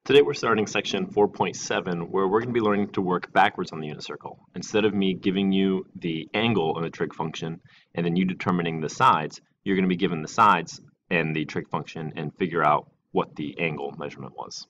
Today we're starting section 4.7 where we're going to be learning to work backwards on the unit circle. Instead of me giving you the angle of the trig function and then you determining the sides, you're going to be given the sides and the trig function and figure out what the angle measurement was.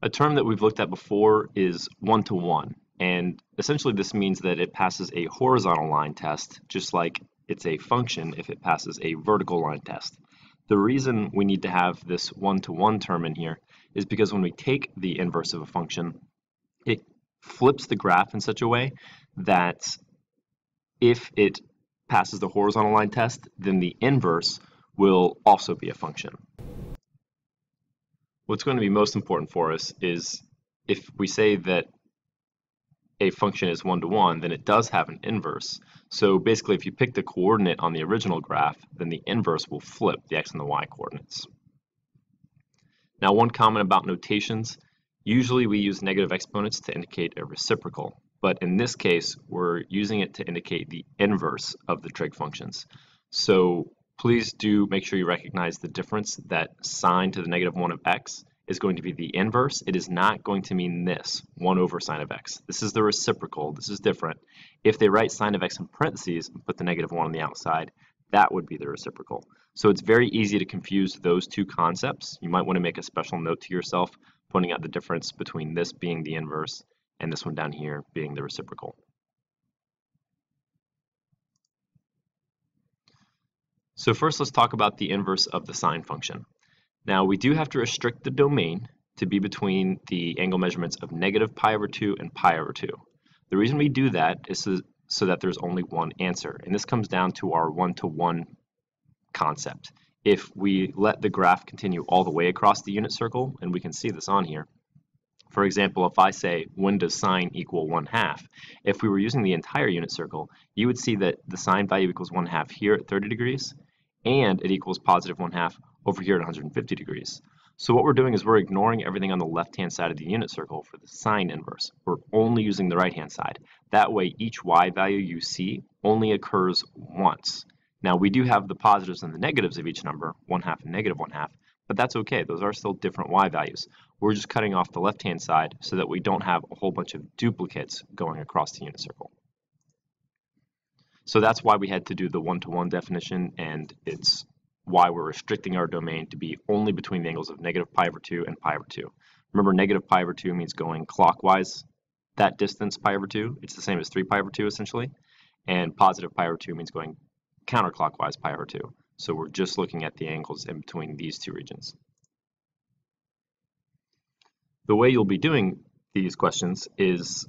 A term that we've looked at before is one-to-one, and essentially this means that it passes a horizontal line test just like it's a function if it passes a vertical line test. The reason we need to have this one-to-one term in here is because when we take the inverse of a function, it flips the graph in such a way that if it passes the horizontal line test, then the inverse will also be a function. What's going to be most important for us is if we say that a function is one-to-one, then it does have an inverse. So basically, if you pick the coordinate on the original graph, then the inverse will flip the x and the y coordinates. Now, one comment about notations, usually we use negative exponents to indicate a reciprocal, but in this case, we're using it to indicate the inverse of the trig functions. So please do make sure you recognize the difference that sine to the -1 of x is going to be the inverse. It is not going to mean this, 1 over sine of x. This is the reciprocal. This is different. If they write sine of x in parentheses and put the -1 on the outside, that would be the reciprocal. So it's very easy to confuse those two concepts. You might want to make a special note to yourself, pointing out the difference between this being the inverse and this one down here being the reciprocal. So first, let's talk about the inverse of the sine function. Now, we do have to restrict the domain to be between the angle measurements of -π/2 and π/2. The reason we do that is so that there's only one answer, and this comes down to our one-to-one concept. If we let the graph continue all the way across the unit circle, and we can see this on here, for example, if I say, when does sine equal 1/2? If we were using the entire unit circle, you would see that the sine value equals 1/2 here at 30 degrees, and it equals positive 1/2 over here at 150 degrees. So what we're doing is we're ignoring everything on the left-hand side of the unit circle for the sine inverse. We're only using the right-hand side. That way, each y value you see only occurs once. Now, we do have the positives and the negatives of each number, 1/2 and -1/2, but that's okay. Those are still different y values. We're just cutting off the left-hand side so that we don't have a whole bunch of duplicates going across the unit circle. So that's why we had to do the one-to-one definition, and it's why we're restricting our domain to be only between the angles of -π/2 and π/2. Remember, -π/2 means going clockwise that distance π/2. It's the same as 3π/2 essentially, and positive π/2 means going counterclockwise π/2. So we're just looking at the angles in between these two regions. The way you'll be doing these questions is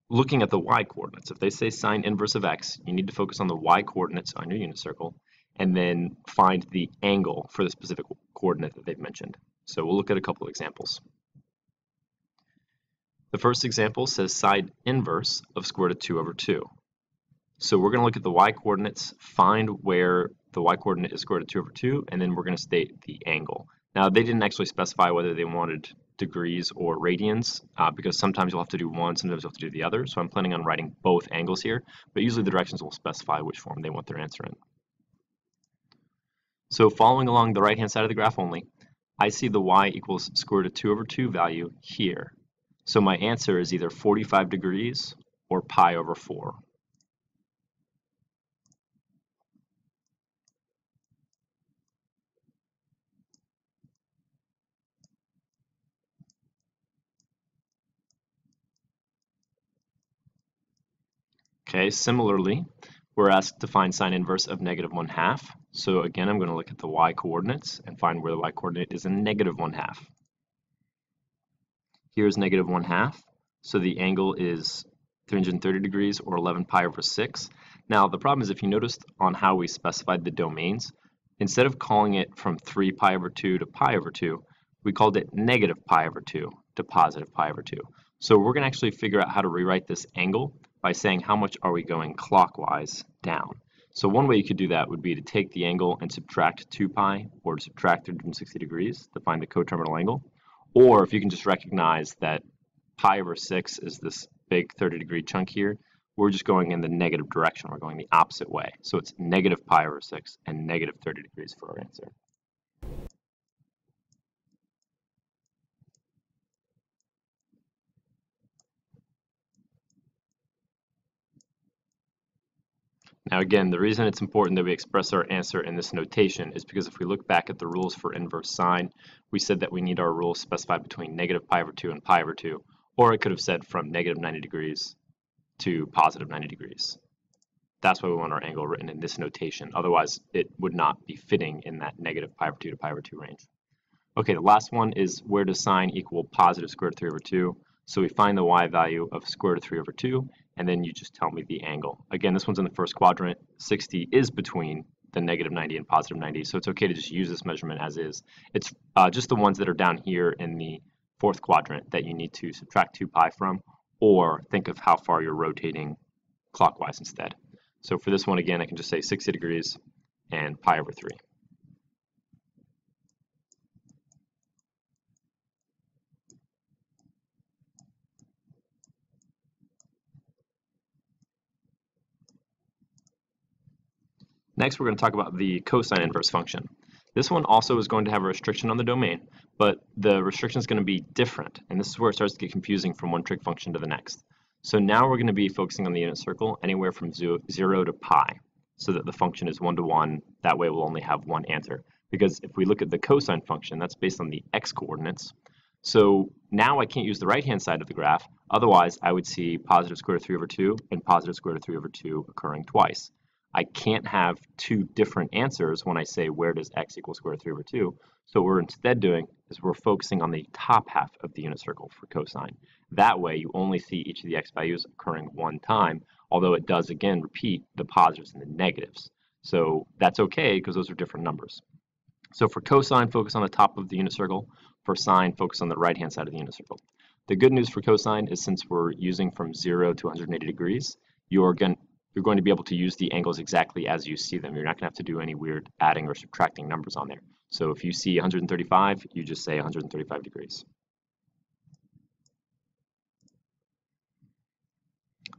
looking at the y coordinates. If they say sine inverse of x, you need to focus on the y coordinates on your unit circle and then find the angle for the specific coordinate that they've mentioned. So we'll look at a couple of examples. The first example says sine inverse of square root of 2 over 2. So we're going to look at the y coordinates, find where the y coordinate is square root of 2 over 2, and then we're going to state the angle. Now, they didn't actually specify whether they wanted degrees or radians, because sometimes you'll have to do one, sometimes you'll have to do the other. So I'm planning on writing both angles here, but usually the directions will specify which form they want their answer in. So following along the right-hand side of the graph only, I see the y equals square root of 2 over 2 value here. So my answer is either 45 degrees or π/4. Okay, similarly, we're asked to find sine inverse of -1/2. So again, I'm going to look at the y coordinates and find where the y coordinate is in -1/2. Here's -1/2, so the angle is 330 degrees or 11π/6. Now, the problem is if you noticed on how we specified the domains, instead of calling it from 3π/2 to π/2, we called it -π/2 to positive π/2. So we're going to actually figure out how to rewrite this angle by saying how much are we going clockwise down. So one way you could do that would be to take the angle and subtract 2π or to subtract 360 degrees to find the coterminal angle. Or if you can just recognize that π/6 is this big 30-degree chunk here, we're just going in the negative direction. We're going the opposite way. So it's -π/6 and -30 degrees for our answer. Now again, the reason it's important that we express our answer in this notation is because if we look back at the rules for inverse sine, we said that we need our rules specified between negative pi over 2 and pi over 2, or it could have said from negative 90 degrees to positive 90 degrees. That's why we want our angle written in this notation. Otherwise, it would not be fitting in that negative pi over 2 to pi over 2 range. Okay, the last one is where does sine equal positive square root of 3 over 2? So we find the y value of square root of 3 over 2, and then you just tell me the angle. Again, this one's in the first quadrant. 60 is between the negative 90 and positive 90, so it's okay to just use this measurement as is. It's just the ones that are down here in the fourth quadrant that you need to subtract 2 pi from, or think of how far you're rotating clockwise instead. So for this one, again, I can just say 60 degrees and pi over 3. Next, we're going to talk about the cosine inverse function. This one also is going to have a restriction on the domain, but the restriction is going to be different, and this is where it starts to get confusing from one trig function to the next. So now we're going to be focusing on the unit circle anywhere from 0 to pi, so that the function is 1 to 1. That way we'll only have one answer. Because if we look at the cosine function, that's based on the x coordinates. So now I can't use the right-hand side of the graph. Otherwise, I would see positive square root of 3 over 2 and positive square root of 3 over 2 occurring twice. I can't have two different answers when I say where does x equal square root of 3 over 2. So what we're instead doing is we're focusing on the top half of the unit circle for cosine. That way you only see each of the x values occurring one time, although it does again repeat the positives and the negatives. So that's okay because those are different numbers. So for cosine, focus on the top of the unit circle. For sine, focus on the right-hand side of the unit circle. The good news for cosine is since we're using from 0 to 180 degrees, you're going to be able to use the angles exactly as you see them. You're not going to have to do any weird adding or subtracting numbers on there. So if you see 135, you just say 135 degrees.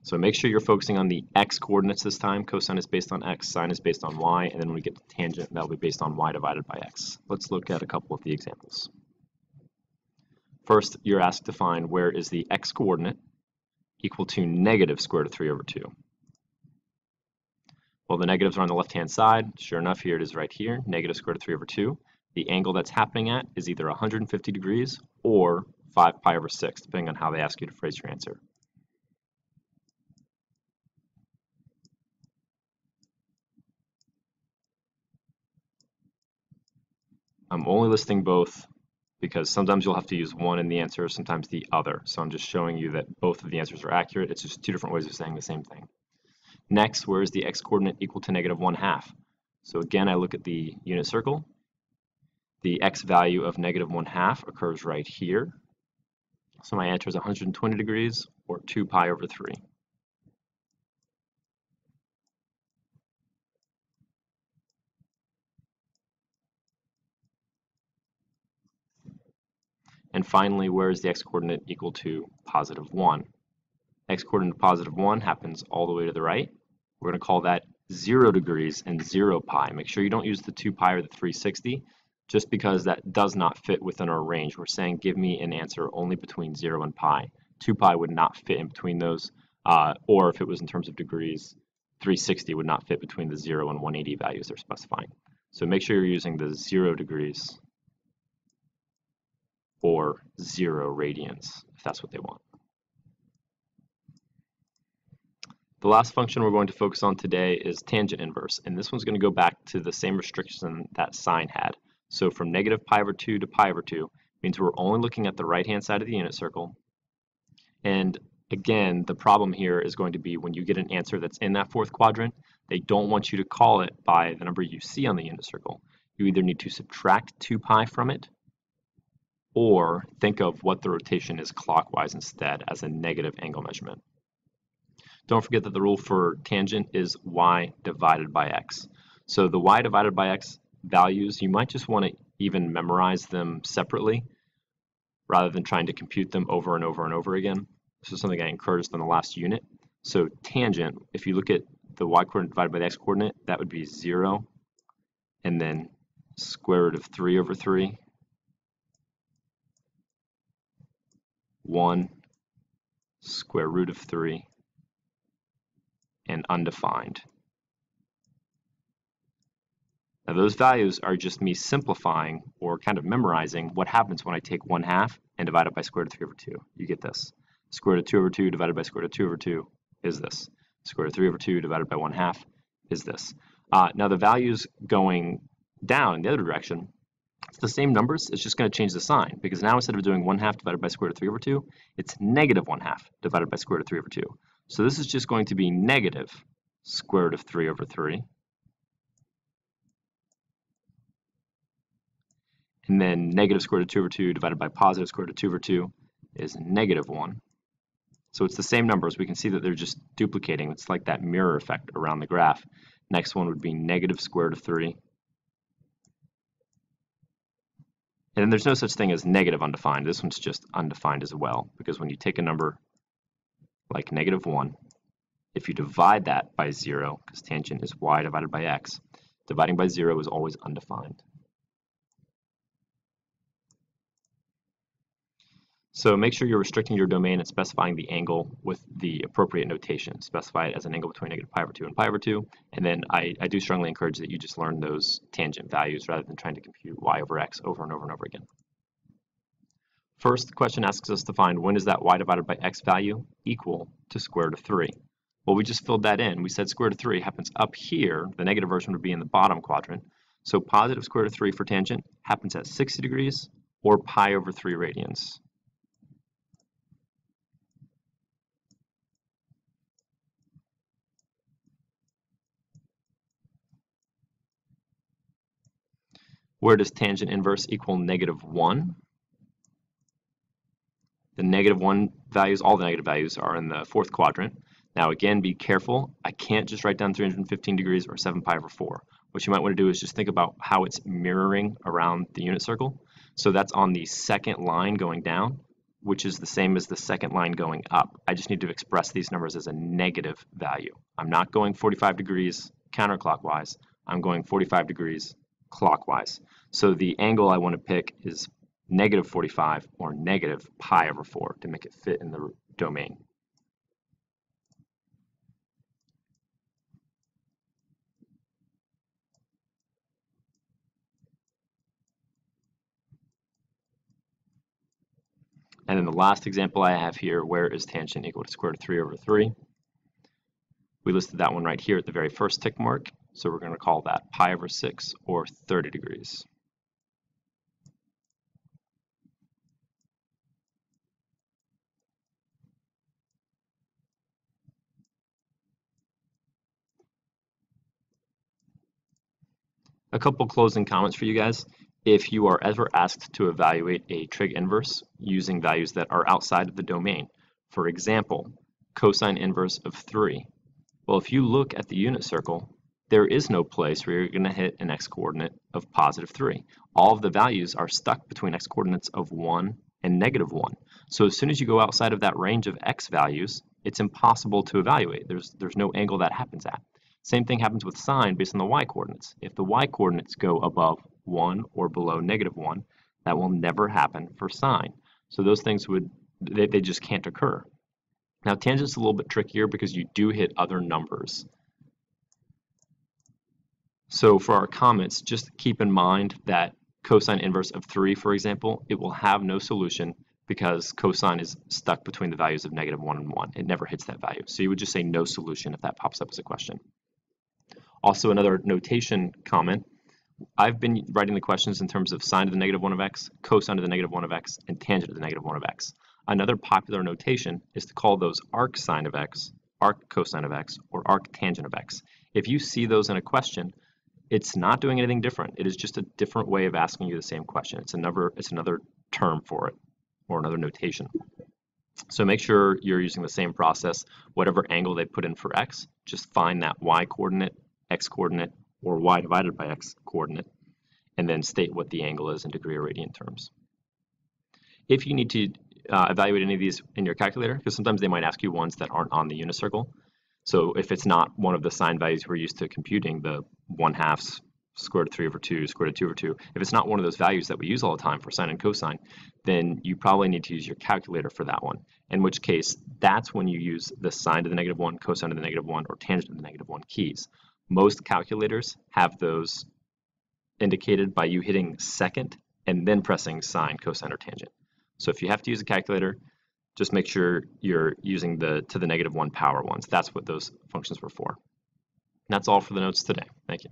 So make sure you're focusing on the x coordinates this time. Cosine is based on x, sine is based on y, and then when we get to tangent, that'll be based on y divided by x. Let's look at a couple of the examples. First, you're asked to find where is the x coordinate equal to negative square root of 3 over 2. Well, the negatives are on the left-hand side. Sure enough, here it is right here, negative square root of 3 over 2. The angle that's happening at is either 150 degrees or 5 pi over 6, depending on how they ask you to phrase your answer. I'm only listing both because sometimes you'll have to use one in the answer, sometimes the other. So I'm just showing you that both of the answers are accurate. It's just two different ways of saying the same thing. Next, where is the x coordinate equal to negative 1/2? So again, I look at the unit circle. The x value of negative 1/2 occurs right here. So my answer is 120 degrees or 2 pi over 3. And finally, where is the x coordinate equal to positive 1? X coordinate of positive 1 happens all the way to the right. We're going to call that 0 degrees and 0 pi. Make sure you don't use the 2 pi or the 360, just because that does not fit within our range. We're saying give me an answer only between 0 and pi. 2 pi would not fit in between those, or if it was in terms of degrees, 360 would not fit between the 0 and 180 values they're specifying. So make sure you're using the 0 degrees or 0 radians, if that's what they want. The last function we're going to focus on today is tangent inverse, and this one's going to go back to the same restriction that sine had. So from negative pi over 2 to pi over 2 means we're only looking at the right-hand side of the unit circle. And again, the problem here is going to be when you get an answer that's in that fourth quadrant, they don't want you to call it by the number you see on the unit circle. You either need to subtract 2 pi from it, or think of what the rotation is clockwise instead as a negative angle measurement. Don't forget that the rule for tangent is y divided by x. So the y divided by x values, you might just want to even memorize them separately rather than trying to compute them over and over and over again. This is something I encouraged in the last unit. So tangent, if you look at the y coordinate divided by the x coordinate, that would be 0 and then square root of 3 over 3, 1, square root of 3, and undefined. Now those values are just me simplifying or kind of memorizing what happens when I take 1/2 and divide it by square root of 3 over 2. You get this. Square root of 2 over 2 divided by square root of 2 over 2 is this. Square root of 3 over 2 divided by 1/2 is this. Now the values going down in the other direction, it's the same numbers, it's just going to change the sign, because now instead of doing 1/2 divided by square root of 3 over 2, it's negative 1/2 divided by square root of 3 over 2. So this is just going to be negative square root of 3 over 3. And then negative square root of 2 over 2 divided by positive square root of 2 over 2 is negative 1. So it's the same numbers. We can see that they're just duplicating. It's like that mirror effect around the graph. Next one would be negative square root of 3. And then there's no such thing as negative undefined. This one's just undefined as well, because when you take a number like negative 1, if you divide that by 0, because tangent is y divided by x, dividing by 0 is always undefined. So make sure you're restricting your domain and specifying the angle with the appropriate notation. Specify it as an angle between negative pi over 2 and pi over 2. And then I do strongly encourage that you just learn those tangent values rather than trying to compute y over x over and over and over again. First, the question asks us to find when is that y divided by x value equal to square root of 3. Well, we just filled that in. We said square root of 3 happens up here. The negative version would be in the bottom quadrant. So positive square root of 3 for tangent happens at 60 degrees or pi over 3 radians. Where does tangent inverse equal negative 1? The negative 1 values, all the negative values, are in the fourth quadrant. Now again, be careful. I can't just write down 315 degrees or 7 pi over 4. What you might want to do is just think about how it's mirroring around the unit circle. So that's on the second line going down, which is the same as the second line going up. I just need to express these numbers as a negative value. I'm not going 45 degrees counterclockwise. I'm going 45 degrees clockwise. So the angle I want to pick is negative 45 or negative pi over 4 to make it fit in the domain. And then the last example I have here, where is tangent equal to square root of 3 over 3? We listed that one right here at the very first tick mark, so we're going to call that pi over 6 or 30 degrees. A couple closing comments for you guys. If you are ever asked to evaluate a trig inverse using values that are outside of the domain, for example, cosine inverse of 3, well, if you look at the unit circle, there is no place where you're going to hit an x-coordinate of positive 3. All of the values are stuck between x-coordinates of 1 and negative 1. So as soon as you go outside of that range of x values, it's impossible to evaluate. There's no angle that happens at. Same thing happens with sine based on the y-coordinates. If the y-coordinates go above 1 or below negative 1, that will never happen for sine. So those things they just can't occur. Now tangent's a little bit trickier because you do hit other numbers. So for our comments, just keep in mind that cosine inverse of 3, for example, it will have no solution because cosine is stuck between the values of negative 1 and 1. It never hits that value. So you would just say no solution if that pops up as a question. Also, another notation comment. I've been writing the questions in terms of sine to the negative 1 of x, cosine to the negative 1 of x, and tangent to the negative 1 of x. Another popular notation is to call those arc sine of x, arc cosine of x, or arc tangent of x. If you see those in a question, it's not doing anything different. It is just a different way of asking you the same question. It's another term for it, or another notation. So make sure you're using the same process. Whatever angle they put in for x, just find that y-coordinate, x-coordinate, or y divided by x coordinate, and then state what the angle is in degree or radian terms. If you need to evaluate any of these in your calculator, because sometimes they might ask you ones that aren't on the unit circle. So if it's not one of the sine values we're used to computing, the 1/2 square root of 3 over 2, square root of 2 over 2, if it's not one of those values that we use all the time for sine and cosine, then you probably need to use your calculator for that one, in which case that's when you use the sine to the negative 1, cosine to the negative 1, or tangent to the negative 1 keys. Most calculators have those indicated by you hitting second and then pressing sine, cosine, or tangent. So if you have to use a calculator, just make sure you're using the to the negative 1 power ones. That's what those functions were for. And that's all for the notes today. Thank you.